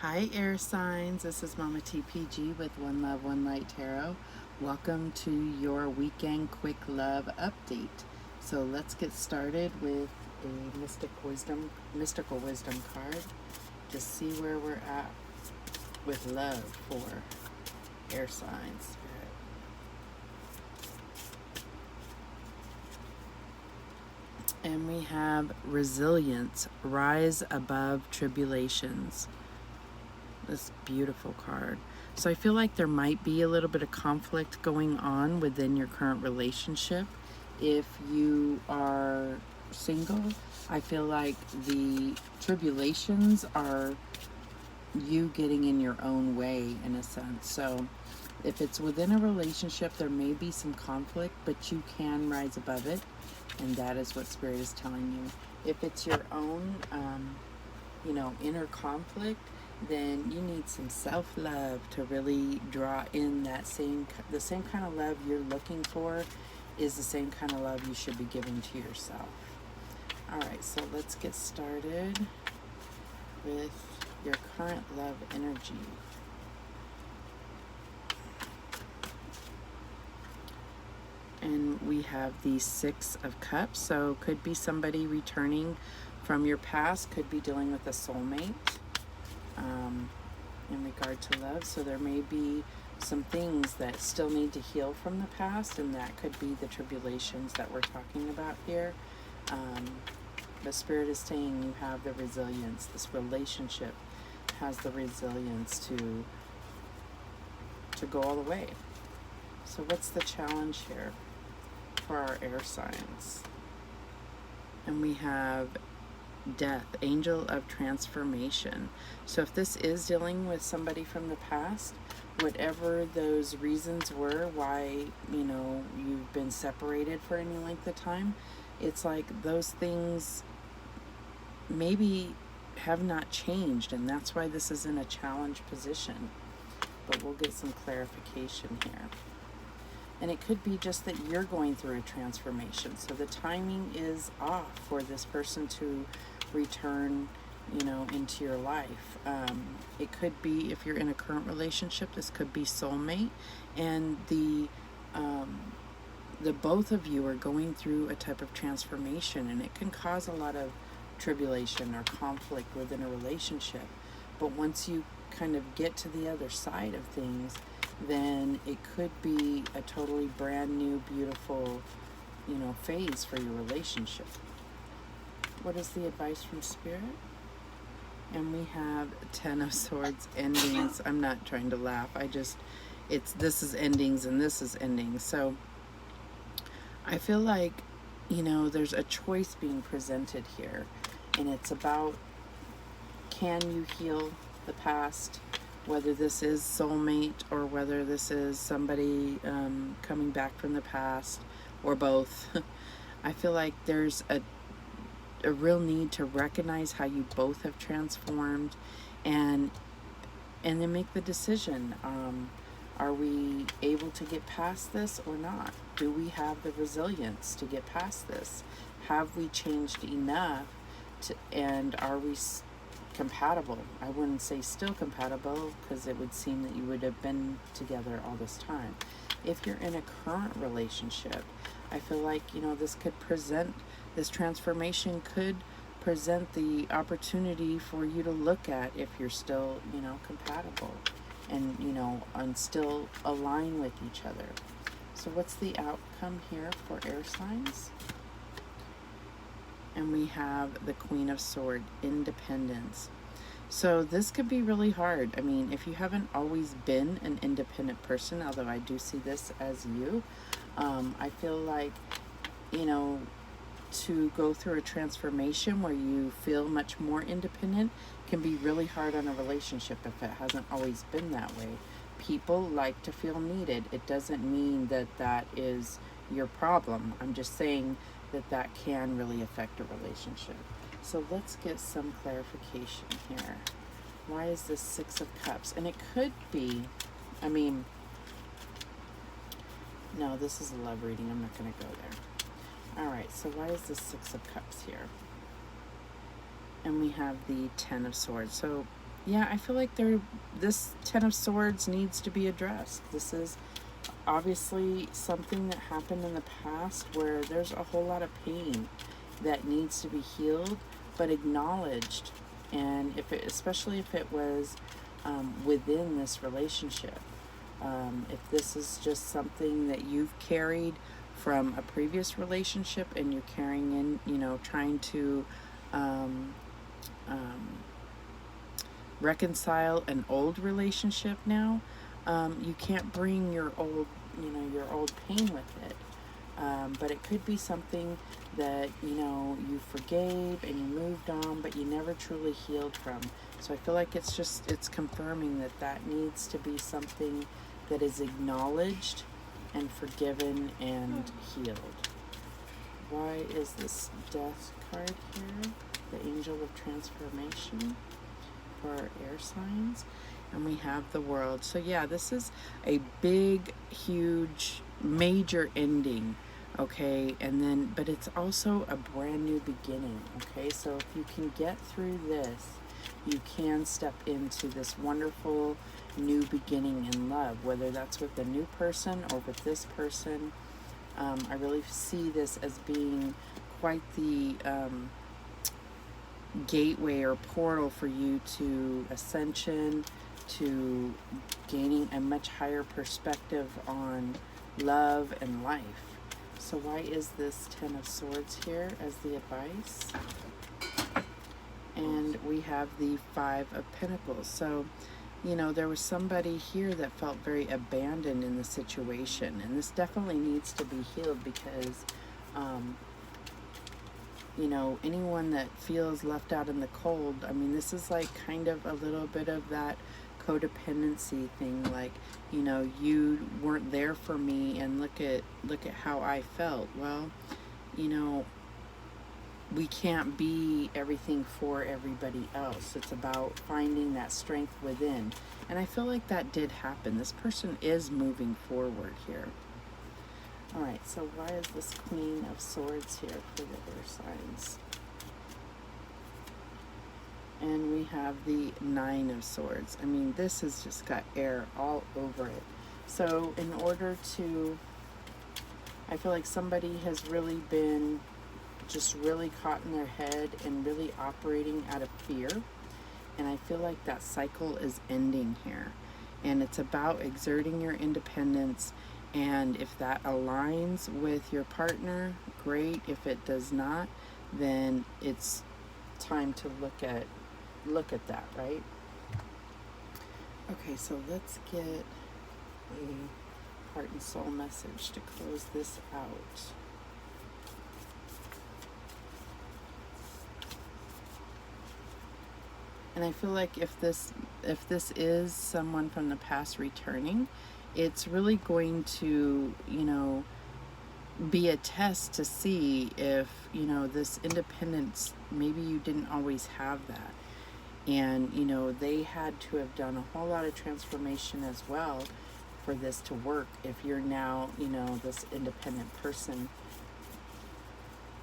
Hi, air signs. This is Mama TPG with One Love, One Light Tarot. Welcome to your weekend quick love update. So let's get started with a mystical wisdom card to see where we're at with love for air signs. And we have resilience, rise above tribulations. This beautiful card. So I feel like there might be a little bit of conflict going on within your current relationship. If you are single, I feel like the tribulations are you getting in your own way in a sense. So if it's within a relationship, there may be some conflict, but you can rise above it. And that is what Spirit is telling you. If it's your own, inner conflict, then you need some self-love to really draw in the same kind of love you're looking for is the same kind of love you should be giving to yourself. All right, so let's get started with your current love energy. And we have the Six of Cups, so could be somebody returning from your past, could be dealing with a soulmate in regard to love. So there may be some things that still need to heal from the past, and that could be the tribulations that we're talking about here. The Spirit is saying you have the resilience. This relationship has the resilience to go all the way. So what's the challenge here for our air signs? And we have Death, angel of transformation. So if this is dealing with somebody from the past, whatever those reasons were why you've been separated for any length of time, it's like those things maybe have not changed, and that's why this is in a challenge position. But we'll get some clarification here. And it could be just that you're going through a transformation. So the timing is off for this person to return, into your life. It could be, if you're in a current relationship, this could be soulmate. And the both of you are going through a type of transformation, and it can cause a lot of tribulation or conflict within a relationship. But once you kind of get to the other side of things, then it could be a totally brand new, beautiful, phase for your relationship. What is the advice from Spirit? And we have 10 of Swords, endings. I'm not trying to laugh. This is endings and this is endings. So I feel like, there's a choice being presented here. And it's about, can you heal the past? Whether this is soulmate or whether this is somebody coming back from the past, or both. I feel like there's a real need to recognize how you both have transformed, and then make the decision. Are we able to get past this or not? Do we have the resilience to get past this? Have we changed enough and are we compatible? I wouldn't say still compatible, because it would seem that you would have been together all this time. If you're in a current relationship, I feel like this transformation could present the opportunity for you to look at if you're still compatible and still align with each other. So what's the outcome here for air signs? And we have the Queen of Swords, independence. So this could be really hard. I mean, if you haven't always been an independent person, although I do see this as you, I feel like, to go through a transformation where you feel much more independent can be really hard on a relationship if it hasn't always been that way. People like to feel needed. It doesn't mean that is your problem. I'm just saying that can really affect a relationship. So let's get some clarification here. Why is this Six of Cups? And it could be, no, this is a love reading. I'm not going to go there. All right, so why is this Six of Cups here? And we have the Ten of Swords. So yeah, I feel like this Ten of Swords needs to be addressed. This is obviously something that happened in the past where there's a whole lot of pain that needs to be healed but acknowledged. And if it, especially if it was within this relationship, if this is just something that you've carried from a previous relationship and you're carrying in, trying to um, um, reconcile an old relationship now, you can't bring your old pain with it. But it could be something that, you forgave and you moved on, but you never truly healed from. So I feel like it's confirming that needs to be something that is acknowledged and forgiven and healed. Why is this Death card here? The Angel of Transformation for our air signs. And we have the World. So yeah, this is a big, huge, major ending, okay? And then, but it's also a brand new beginning, okay? So if you can get through this, you can step into this wonderful new beginning in love, whether that's with a new person or with this person. I really see this as being quite the gateway or portal for you to ascension, to gaining a much higher perspective on love and life. So why is this Ten of Swords here as the advice? And we have the Five of Pentacles. So, there was somebody here that felt very abandoned in the situation. And this definitely needs to be healed because, anyone that feels left out in the cold, this is like kind of a little bit of that codependency thing, like, you weren't there for me and look at how I felt. Well, we can't be everything for everybody else. It's about finding that strength within. And I feel like that did happen. This person is moving forward here. All right, so why is this Queen of Swords here for the air signs? And we have the Nine of Swords. This has just got air all over it. So in order to, I feel like somebody has really been just really caught in their head and really operating out of fear. And I feel like that cycle is ending here. And it's about exerting your independence. And if that aligns with your partner, great. If it does not, then it's time to look at that, right? Okay, so let's get a heart and soul message to close this out. And I feel like if this is someone from the past returning, it's really going to, be a test to see if, this independence, maybe you didn't always have that. And, they had to have done a whole lot of transformation as well for this to work. If you're now, this independent person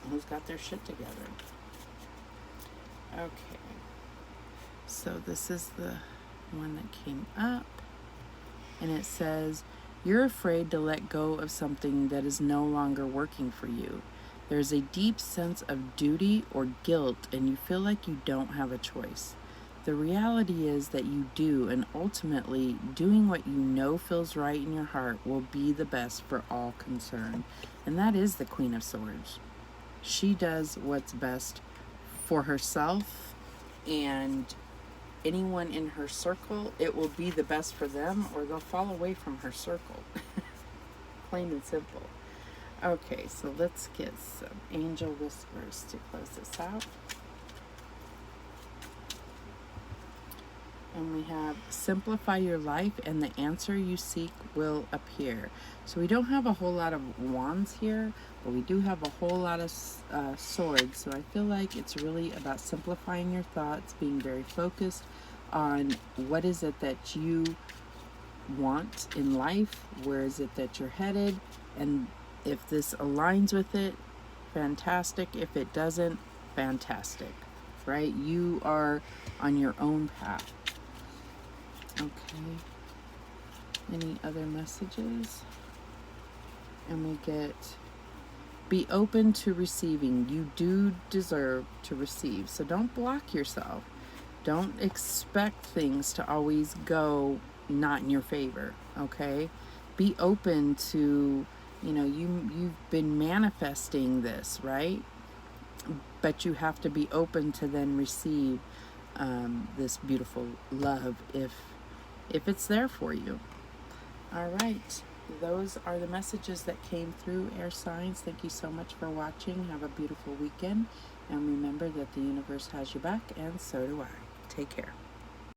who's got their shit together. Okay. So this is the one that came up. And it says, you're afraid to let go of something that is no longer working for you. There's a deep sense of duty or guilt, and you feel like you don't have a choice. The reality is that you do, and ultimately, doing what you know feels right in your heart will be the best for all concerned. And that is the Queen of Swords. She does what's best for herself and anyone in her circle. It will be the best for them, or they'll fall away from her circle. Plain and simple. Okay, so let's get some angel whispers to close this out. And we have simplify your life and the answer you seek will appear. So we don't have a whole lot of wands here, but we do have a whole lot of swords. So I feel like it's really about simplifying your thoughts, being very focused on what is it that you want in life, where is it that you're headed, and if this aligns with it, fantastic. If it doesn't, fantastic, right? You are on your own path. Okay. Any other messages? And we get, be open to receiving. You do deserve to receive. So don't block yourself. Don't expect things to always go not in your favor, okay? Be open to, you've been manifesting this, right? But you have to be open to then receive this beautiful love if it's there for you. All right. Those are the messages that came through, air signs. Thank you so much for watching. Have a beautiful weekend. And remember that the universe has your back, and so do I. Take care.